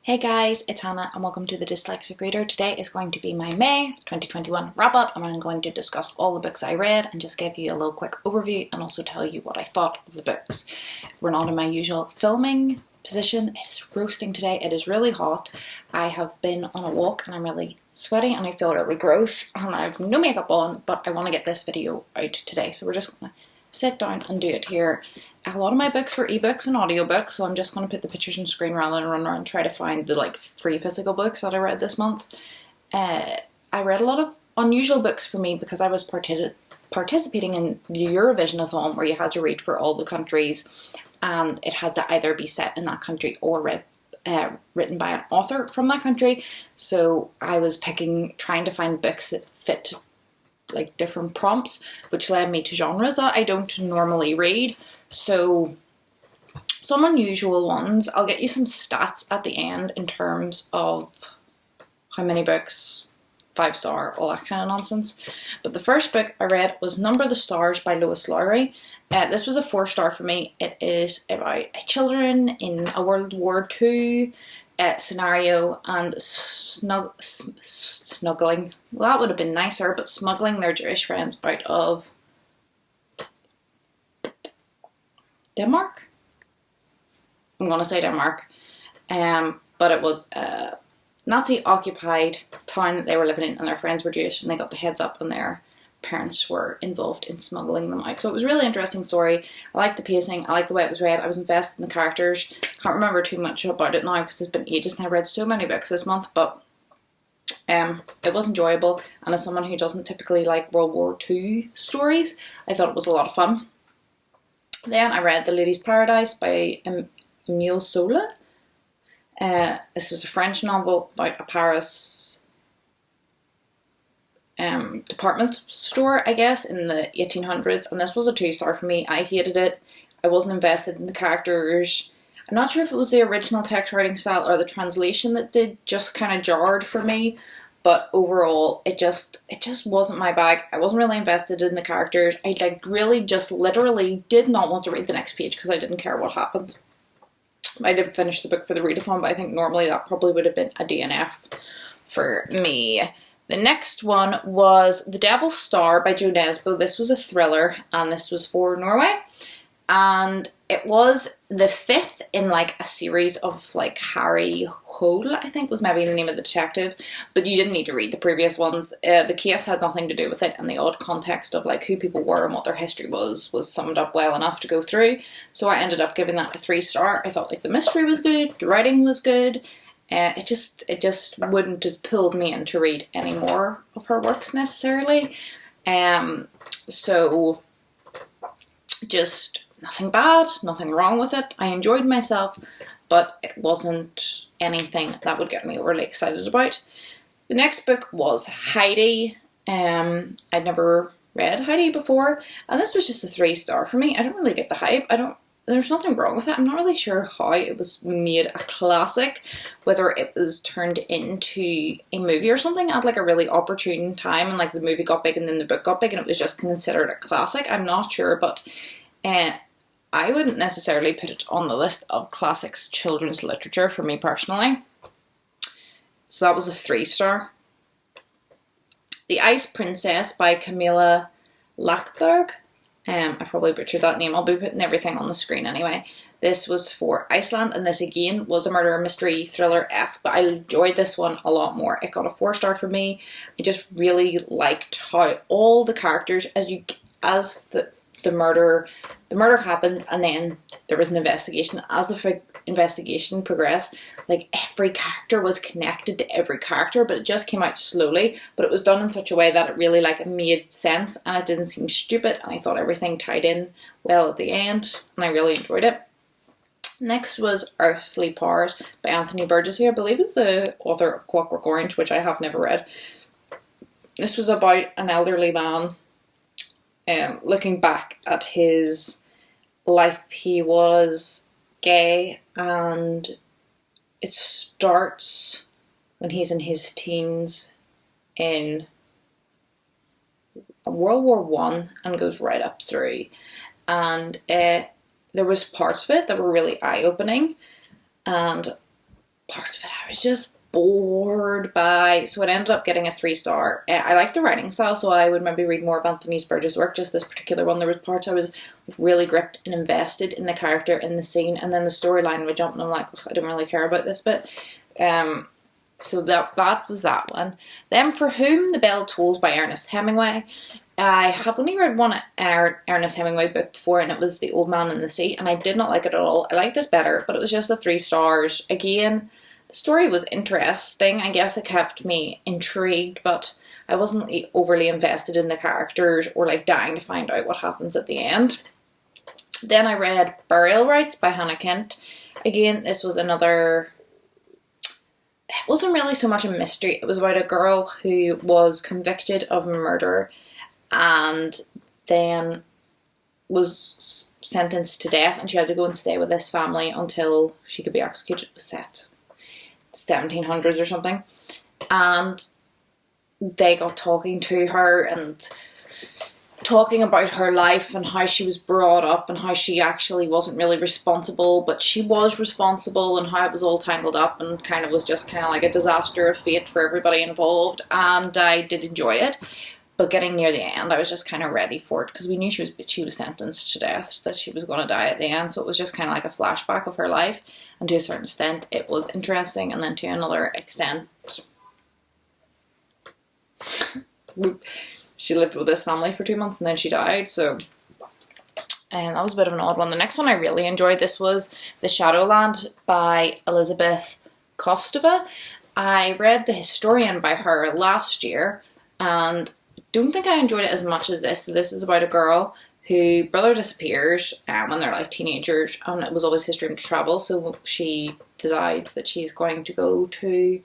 Hey guys, it's Hannah and welcome to the Dyslexic Reader. Today is going to be my May 2021 wrap up and I'm going to discuss all the books I read and just give you a little quick overview and also tell you what I thought of the books. We're not in my usual filming position. It is roasting today. It is really hot. I have been on a walk and I'm really sweaty and I feel really gross and I have no makeup on, but I want to get this video out today. So we're just going to sit down and do it here. A lot of my books were ebooks and audiobooks, so I'm just going to put the pictures on screen rather than run around and try to find the 3 physical books that I read this month. I read a lot of unusual books for me because I was participating in the Eurovision-a-thon where you had to read for all the countries and it had to either be set in that country or written by an author from that country. So I was trying to find books that fit different prompts, which led me to genres that I don't normally read. So some unusual ones. I'll get you some stats at the end in terms of how many books, 5-star, all that kind of nonsense. But the first book I read was Number the Stars by Lois Lowry. This was a 4-star for me. It is about children in a World War II scenario and snuggling. Well, that would have been nicer, but smuggling their Jewish friends out of Denmark? I'm going to say Denmark. But it was a Nazi-occupied town that they were living in and their friends were Jewish and they got the heads up and their parents were involved in smuggling them out. So it was a really interesting story. I liked the pacing. I liked the way it was read. I was invested in the characters. Can't remember too much about it now because it's been ages and I read so many books this month, but it was enjoyable. And as someone who doesn't typically like World War II stories, I thought it was a lot of fun. Then I read The Lady's Paradise by Emile Zola. This is a French novel about a Paris department store, I guess, in the 1800s, and this was a 2-star for me. I hated it. I wasn't invested in the characters. I'm not sure if it was the original text writing style or the translation that just kind of jarred for me, but overall it just wasn't my bag. I wasn't really invested in the characters. I really just literally did not want to read the next page because I didn't care what happened. I did finish the book for the readathon, but I think normally that probably would have been a DNF for me. The next one was The Devil's Star by Jo Nesbø. This was a thriller and this was for Norway. And it was the 5th in a series of Harry Hole, I think was maybe the name of the detective. But you didn't need to read the previous ones. The case had nothing to do with it and the odd context of who people were and what their history was summed up well enough to go through. So I ended up giving that a 3-star. I thought the mystery was good, the writing was good. It just wouldn't have pulled me in to read any more of her works necessarily. So just nothing bad, nothing wrong with it. I enjoyed myself, but it wasn't anything that would get me overly excited about. The next book was Heidi. I'd never read Heidi before, and this was just a 3-star for me. I don't really get the hype. There's nothing wrong with it. I'm not really sure how it was made a classic, whether it was turned into a movie or something at a really opportune time and the movie got big and then the book got big and it was just considered a classic. I'm not sure, but I wouldn't necessarily put it on the list of classics children's literature for me personally. So that was a 3-star. The Ice Princess by Camilla Lackberg. I probably butchered that name. I'll be putting everything on the screen anyway. This was for Iceland, and this again was a murder mystery thriller-esque, but I enjoyed this one a lot more. It got a 4-star for me. I just really liked how all the characters, as the murder happened, and then there was an investigation. As the investigation progressed, every character was connected to every character, but it just came out slowly. But it was done in such a way that it really made sense, and it didn't seem stupid. And I thought everything tied in well at the end, and I really enjoyed it. Next was Earthly Powers by Anthony Burgess, who I believe is the author of Clockwork Orange, which I have never read. This was about an elderly man. Looking back at his life, he was gay, and it starts when he's in his teens in World War I and goes right up through. And there was parts of it that were really eye-opening, and parts of it I I was just bored by, so it ended up getting a 3-star. I like the writing style, so I would maybe read more of Anthony Burgess' work. Just this particular one, there was parts I was really gripped and invested in the character, in the scene, and then the storyline would jump and I'm like, I don't really care about this bit. So that was that one. Then For Whom the Bell Tolls by Ernest Hemingway. I have only read one Ernest Hemingway book before, and it was The Old Man and the Sea, and I did not like it at all. I liked this better, but it was just a 3 stars. Again, the story was interesting. I guess it kept me intrigued, but I wasn't overly invested in the characters or like dying to find out what happens at the end. Then I read Burial Rites by Hannah Kent. Again, this was another... It wasn't really so much a mystery. It was about a girl who was convicted of murder and then was sentenced to death, and she had to go and stay with this family until she could be executed. It was set 1700s or something, and they got talking to her and talking about her life and how she was brought up and how she actually wasn't really responsible, but she was responsible, and how it was all tangled up and kind of was just kind of like a disaster of fate for everybody involved. And I did enjoy it, but getting near the end I was just kind of ready for it, because we knew she was sentenced to death, so that she was going to die at the end, so it was just kind of like a flashback of her life, and to a certain extent it was interesting, and then to another extent she lived with this family for 2 months and then she died, so and that was a bit of an odd one. The next one I really enjoyed, this was The Shadowland by Elizabeth Kostova. I read The Historian by her last year and don't think I enjoyed it as much as this. So this is about a girl whose brother disappears when they're like teenagers, and it was always his dream to travel, so she decides that she's going to go to...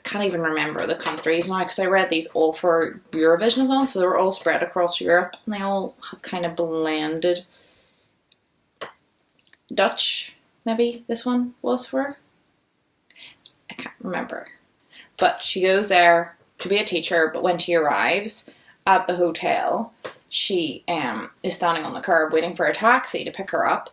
Can't even remember the countries now, because I read these all for Eurovision on, so they were all spread across Europe and they all have kind of blended. Dutch, maybe this one was for? I can't remember. But she goes there to be a teacher, but when she arrives at the hotel, she is standing on the curb waiting for a taxi to pick her up,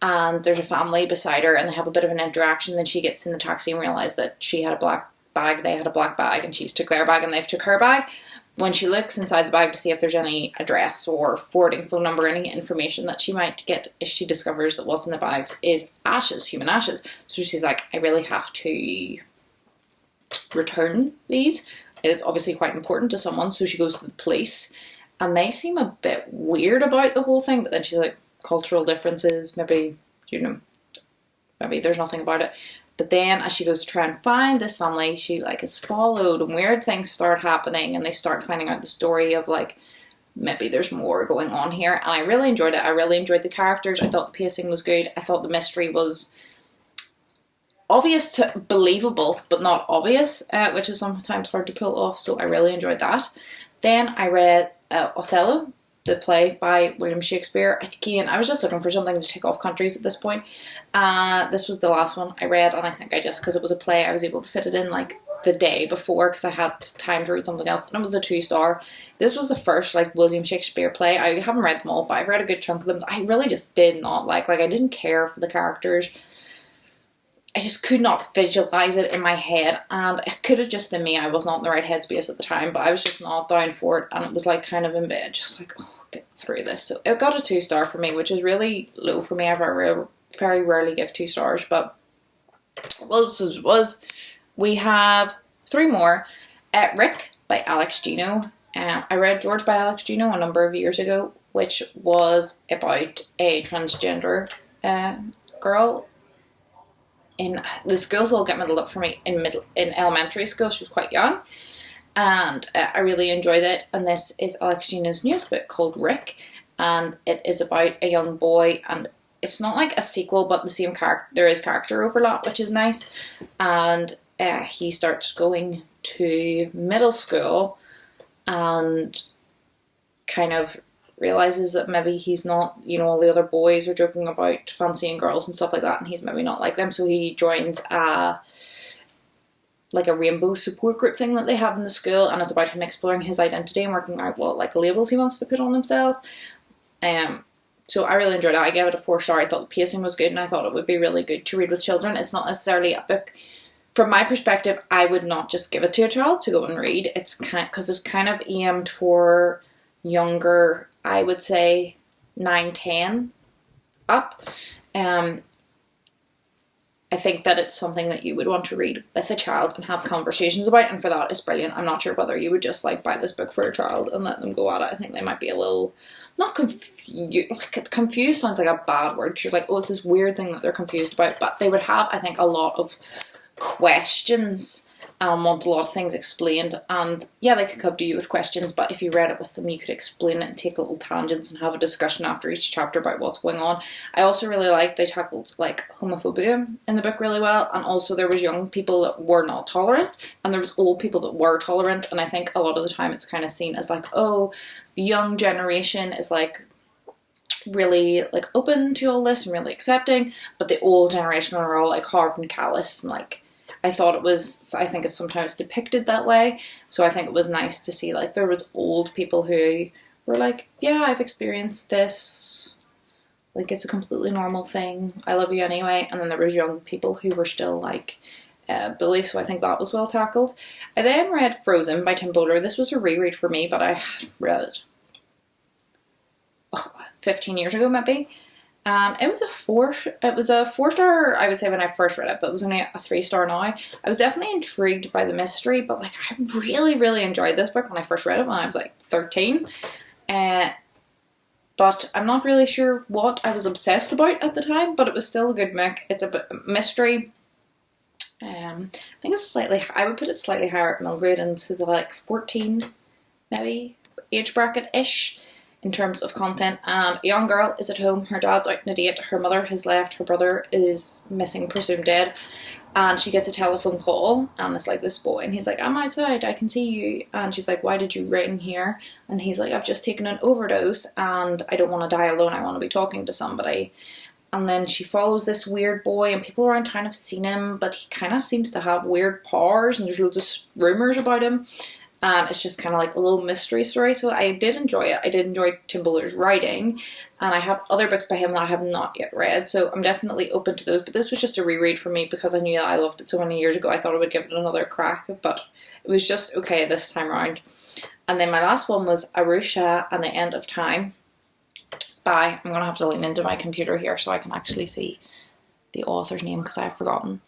and there's a family beside her and they have a bit of an interaction. Then she gets in the taxi and realizes that she had a black bag, they had a black bag, and she's took their bag and they've took her bag. When she looks inside the bag to see if there's any address or forwarding phone number, any information that she might get, if she discovers that what's in the bags is ashes, human ashes. So she's like, I really have to return these. It's obviously quite important to someone, so she goes to the police and they seem a bit weird about the whole thing, but then she's like, cultural differences, maybe, you know, maybe there's nothing about it. But then as she goes to try and find this family, she like is followed and weird things start happening and they start finding out the story of like, maybe there's more going on here. And I really enjoyed it. I really enjoyed the characters. I thought the pacing was good. I thought the mystery was obvious to believable, but not obvious, which is sometimes hard to pull off. So I really enjoyed that. Then I read Othello, the play by William Shakespeare. Again, I was just looking for something to tick off countries at this point. This was the last one I read, and I think because it was a play, I was able to fit it in like the day before because I had time to read something else, and it was a 2-star. This was the first like William Shakespeare play. I haven't read them all, but I've read a good chunk of them that I really just did not like. Like, I didn't care for the characters. I just could not visualise it in my head, and it could have just been me. I was not in the right headspace at the time, but I was just not down for it, and it was like kind of in bed, just like, oh, get through this. So it got a 2-star for me, which is really low for me. I very rarely give 2 stars, but well, this was. We have 3 more. Rick by Alex Gino. I read George by Alex Gino a number of years ago, which was about a transgender girl in the schools all get middled up for me in elementary school. She was quite young, and I really enjoyed it. And this is Alex Gino's newest book called Rick, and it is about a young boy, and it's not like a sequel, but the same character. There is character overlap, which is nice. And he starts going to middle school and kind of realizes that maybe he's not, you know, all the other boys are joking about fancying girls and stuff like that, and he's maybe not like them. So he joins like a rainbow support group thing that they have in the school, and it's about him exploring his identity and working out what like labels he wants to put on himself. So I really enjoyed it. I gave it a 4 star. I thought the pacing was good, and I thought it would be really good to read with children. It's not necessarily a book. From my perspective, I would not just give it to a child to go and read. It's because it's kind of aimed for younger, I would say 9, 10 up. I think that it's something that you would want to read with a child and have conversations about, and for that it's brilliant. I'm not sure whether you would just like buy this book for a child and let them go at it. I think they might be a little, not confused, like confused sounds like a bad word, because you're like, oh, it's this weird thing that they're confused about, but they would have, I think, a lot of questions and want a lot of things explained, and yeah, they could come to you with questions, but if you read it with them, you could explain it and take little tangents and have a discussion after each chapter about what's going on. I also really liked they tackled like homophobia in the book really well, and also there was young people that were not tolerant, and there was old people that were tolerant, and I think a lot of the time it's kind of seen as like, oh, the young generation is like really like open to all this and really accepting, but the old generation are all like hard and callous, and like I think it's sometimes depicted that way. So I think it was nice to see like there was old people who were like, yeah, I've experienced this, like it's a completely normal thing, I love you anyway. And then there was young people who were still like bullies, so I think that was well tackled. I then read Frozen by Tim Bowler. This was a reread for me, but I had read it 15 years ago maybe. And it was a 4-star, I would say, when I first read it, but it was only a 3-star now. I was definitely intrigued by the mystery, but like I really, really enjoyed this book when I first read it when I was like 13. But I'm not really sure what I was obsessed about at the time, but it was still a good book. It's a mystery. I think it's I would put it slightly higher at middle grade, into the like 14 maybe age bracket-ish. In terms of content. And a young girl is at home, her dad's out on a date, her mother has left, her brother is missing, presumed dead, and she gets a telephone call, and it's like this boy, and he's like, I'm outside, I can see you, and she's like, why did you ring here? And he's like, I've just taken an overdose and I don't want to die alone, I want to be talking to somebody. And then she follows this weird boy, and people around town have seen him, but he kind of seems to have weird powers, and there's loads of rumours about him. And it's just kind of like a little mystery story. So I did enjoy it. I did enjoy Tim Bowler's writing. And I have other books by him that I have not yet read. So I'm definitely open to those. But this was just a reread for me because I knew that I loved it so many years ago. I thought I would give it another crack. But it was just okay this time around. And then my last one was Arusha and the End of Time by, I'm going to have to lean into my computer here so I can actually see the author's name because I've forgotten.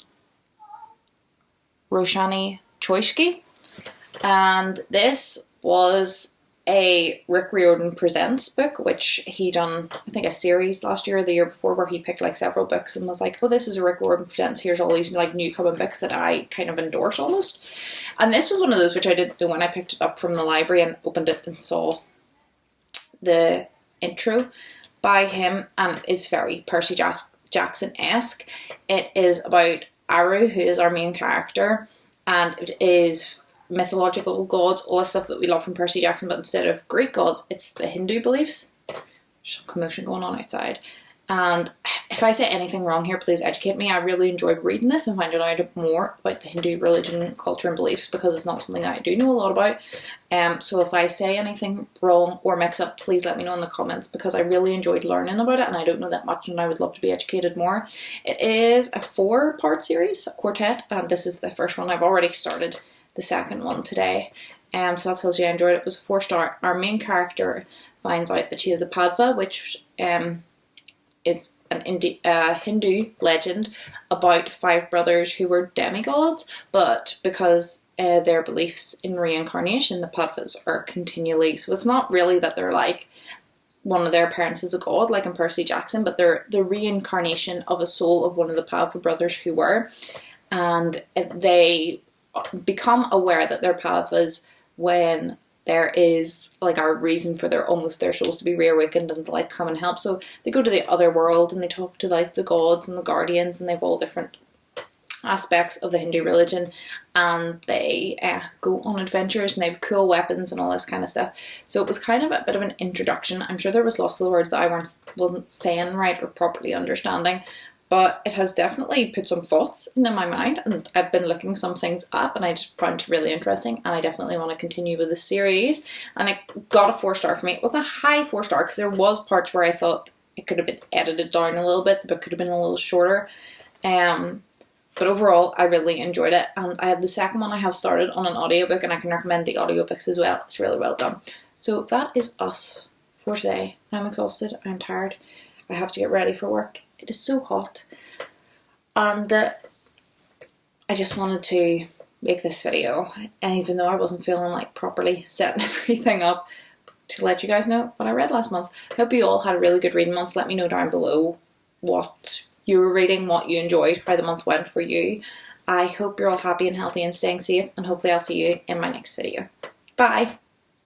Roshani Choisky. And this was a Rick Riordan Presents book, which he done, I think, a series last year or the year before where he picked like several books and was like, oh, this is a Rick Riordan Presents, here's all these like new coming books that I kind of endorse almost. And this was one of those which I didn't know when I picked it up from the library and opened it and saw the intro by him, and it's very Percy Jackson-esque. It is about Aru, who is our main character, and it is mythological gods, all the stuff that we love from Percy Jackson, but instead of Greek gods, it's the Hindu beliefs. There's some commotion going on outside. And if I say anything wrong here, please educate me. I really enjoyed reading this and finding out more about the Hindu religion, culture and beliefs, because it's not something that I do know a lot about. So if I say anything wrong or mix up, please let me know in the comments, because I really enjoyed learning about it and I don't know that much and I would love to be educated more. It is a 4-part series, a quartet, and this is the first one. I've already started the second one today. So that tells you I enjoyed it. It was a 4-star. Our main character finds out that she is a Padva, which is an Hindu legend about 5 brothers who were demigods, but because their beliefs in reincarnation, the Padvas are continually, so it's not really that they're like one of their parents is a god like in Percy Jackson, but they're the reincarnation of a soul of one of the Padva brothers who were, and they become aware that they're Padvas when there is like a reason for their souls to be reawakened and to like come and help. So they go to the other world and they talk to like the gods and the guardians, and they've all different aspects of the Hindu religion, and they go on adventures and they have cool weapons and all this kind of stuff. So it was kind of a bit of an introduction. I'm sure there was lots of the words that I wasn't saying right or properly understanding, but it has definitely put some thoughts into my mind, and I've been looking some things up and I just found it really interesting, and I definitely want to continue with the series. And it got a 4-star for me. It wasn't a high 4-star because there was parts where I thought it could have been edited down a little bit. The book could have been a little shorter. But overall, I really enjoyed it. And I had the second one I have started on an audiobook, and I can recommend the audiobooks as well. It's really well done. So that is us for today. I'm exhausted. I'm tired. I have to get ready for work. It is so hot. And I just wanted to make this video, and even though I wasn't feeling like properly setting everything up, to let you guys know what I read last month. I hope you all had a really good reading month. Let me know down below what you were reading, what you enjoyed, how the month went for you. I hope you're all happy and healthy and staying safe, and hopefully I'll see you in my next video. Bye!